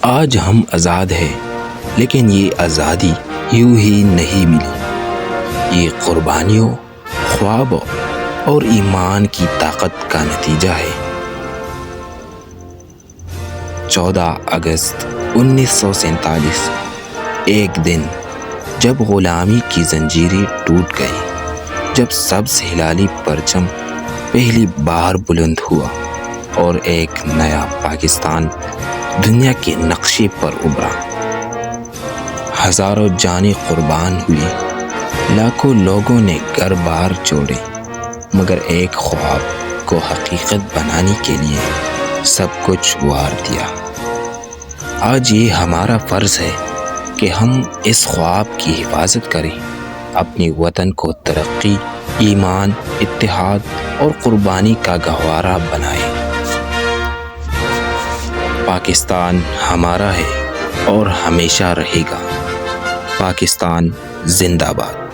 آج ہم آزاد ہیں، لیکن یہ آزادی یوں ہی نہیں ملی۔ یہ قربانیوں، خوابوں اور ایمان کی طاقت کا نتیجہ ہے۔ 14 اگست 1947 ایک دن جب غلامی کی زنجیریں ٹوٹ گئی، جب سبز ہلالی پرچم پہلی بار بلند ہوا اور ایک نیا پاکستان دنیا کے نقشے پر ابھرا۔ ہزاروں جانیں قربان ہوئی، لاکھوں لوگوں نے گھر بار چھوڑے، مگر ایک خواب کو حقیقت بنانے کے لیے سب کچھ وار دیا۔ آج یہ ہمارا فرض ہے کہ ہم اس خواب کی حفاظت کریں، اپنے وطن کو ترقی، ایمان، اتحاد اور قربانی کا گہوارہ بنائیں۔ پاکستان ہمارا ہے اور ہمیشہ رہے گا۔ پاکستان زندہ باد۔